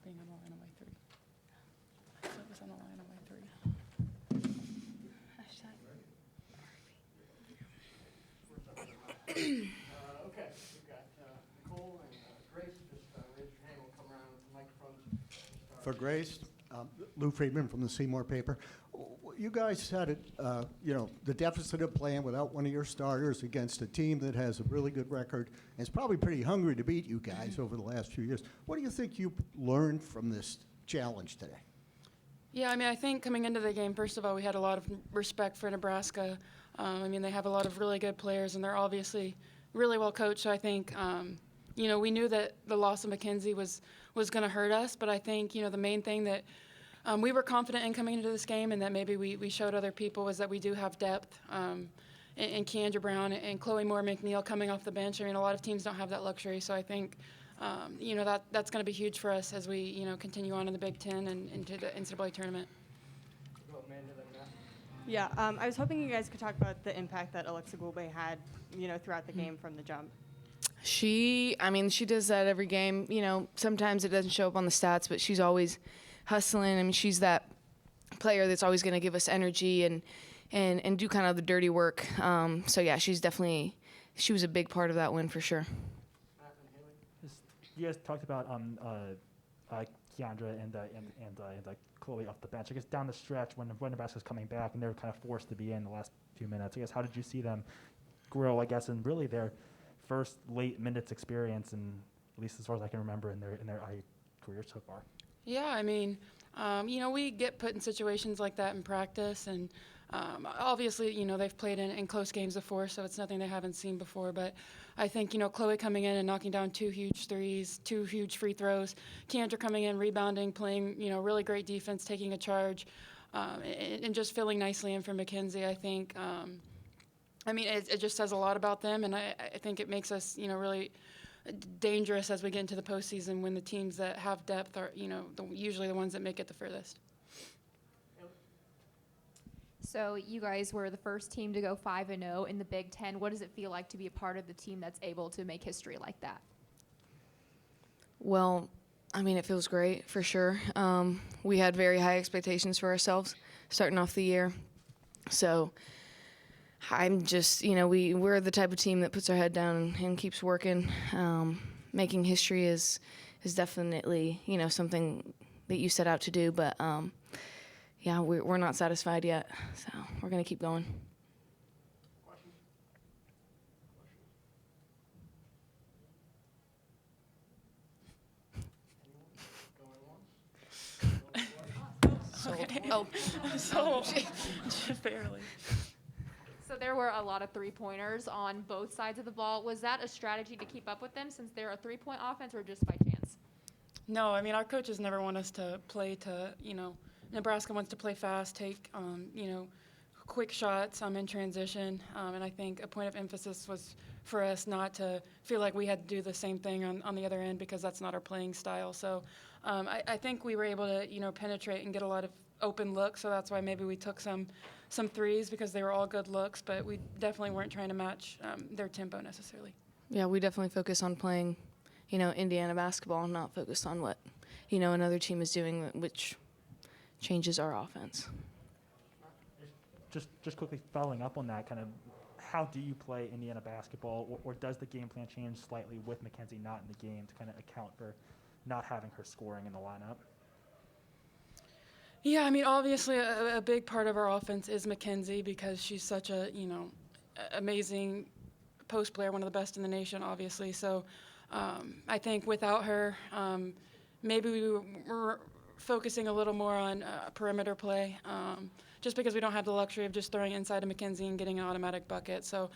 being on the line on my 3. I thought it was on the line on my 3. Okay, we've got Nicole and Grace. Just raise your hand. We'll come around with the microphones. For Grace, Lou Friedman from the Seymour paper. You guys said it, the deficit of playing without one of your starters against a team that has a really good record and is probably pretty hungry to beat you guys over the last few years. What do you think you learned from this challenge today? Yeah, I mean, I think coming into the game, first of all, we had a lot of respect for Nebraska. I mean, they have a lot of really good players, and they're obviously really well coached. So I think, we knew that the loss of McKenzie was going to hurt us. But I think, the main thing that we were confident in coming into this game, and that maybe we showed other people, was that we do have depth. And Keandra Brown and Chloe Moore McNeil coming off the bench. I mean, a lot of teams don't have that luxury. So I think, that's going to be huge for us as we, continue on in the Big Ten and into the NCAA tournament. Go Amanda, then Matt. Yeah, I was hoping you guys could talk about the impact that IUWBB had, throughout the game from the jump. She does that every game. Sometimes it doesn't show up on the stats, but she's always hustling. I mean, she's that player that's always going to give us energy and do kind of the dirty work. So yeah, she was a big part of that win for sure. Matt and Haley. You guys talked about Keandra and Chloe off the bench. I guess down the stretch when Nebraska's coming back and they were kind of forced to be in the last few minutes. I guess how did you see them grow? I guess in really their first late minutes experience, and at least as far as I can remember in their IU career so far. Yeah, I mean, we get put in situations like that in practice, and obviously, they've played in close games before, so it's nothing they haven't seen before. But I think, Chloe coming in and knocking down 2 huge threes, 2 huge free throws, Keandra coming in, rebounding, playing, really great defense, taking a charge, and just filling nicely in for McKenzie, I think. It just says a lot about them, and I think it makes us, really dangerous as we get into the postseason when the teams that have depth are, usually the ones that make it the furthest. So you guys were the first team to go 5-0 in the Big Ten. What does it feel like to be a part of the team that's able to make history like that? Well, it feels great for sure. We had very high expectations for ourselves starting off the year. So I'm just, we're the type of team that puts our head down and keeps working. Making history is definitely, something that you set out to do. But, yeah, we're not satisfied yet, so we're going to keep going. Questions? Okay. Oh, So, just barely. So there were a lot of three-pointers on both sides of the ball. Was that a strategy to keep up with them since they're a three-point offense, or just by chance? No, our coaches never want us to play to, Nebraska wants to play fast, take, quick shots in transition. And I think a point of emphasis was for us not to feel like we had to do the same thing on the other end, because that's not our playing style. So I think we were able to, penetrate and get a lot of open looks. So that's why maybe we took some threes, because they were all good looks, but we definitely weren't trying to match their tempo necessarily. yeah, we definitely focus on playing, Indiana basketball, not focused on what, another team is doing, which changes our offense. Just quickly following up on that, kind of how do you play Indiana basketball, or does the game plan change slightly with McKenzie not in the game to kind of account for not having her scoring in the lineup? Yeah, obviously a big part of our offense is McKenzie, because she's such a, amazing post player, one of the best in the nation, obviously. So I think without her, maybe we were focusing a little more on perimeter play, just because we don't have the luxury of just throwing inside of McKenzie and getting an automatic bucket. So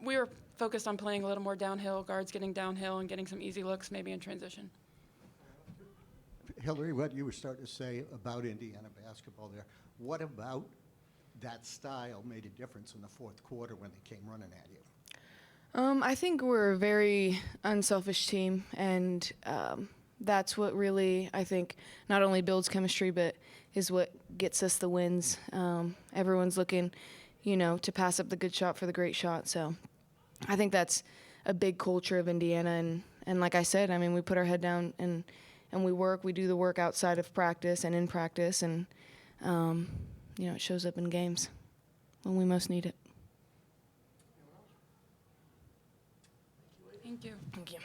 we were focused on playing a little more downhill, guards getting downhill and getting some easy looks maybe in transition. Hillary, what you were starting to say about Indiana basketball there, what about that style made a difference in the fourth quarter when they came running at you? I think we're a very unselfish team, and that's what really, I think, not only builds chemistry, but is what gets us the wins. Everyone's looking, to pass up the good shot for the great shot. So I think that's a big culture of Indiana. And like I said, we put our head down and we do the work outside of practice and in practice, and it shows up in games when we most need it. Thank you. Thank you.